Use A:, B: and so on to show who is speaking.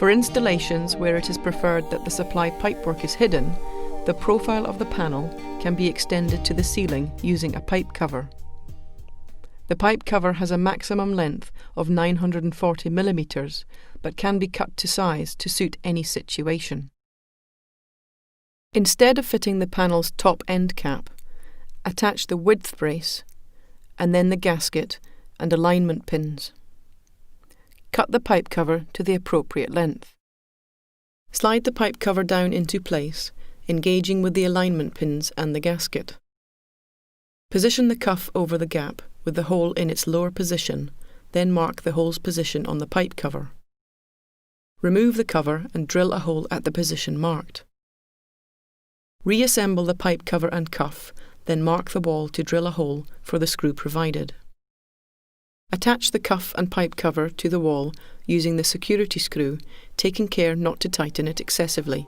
A: For installations where it is preferred that the supply pipework is hidden, the profile of the panel can be extended to the ceiling using a pipe cover. The pipe cover has a maximum length of 940 mm, but can be cut to size to suit any situation. Instead of fitting the panel's top end cap, attach the width brace and then the gasket and alignment pins. Cut the pipe cover to the appropriate length. Slide the pipe cover down into place, engaging with the alignment pins and the gasket. Position the cuff over the gap with the hole in its lower position, then mark the hole's position on the pipe cover. Remove the cover and drill a hole at the position marked. Reassemble the pipe cover and cuff, then mark the wall to drill a hole for the screw provided. Attach the cuff and pipe cover to the wall using the security screw, taking care not to tighten it excessively.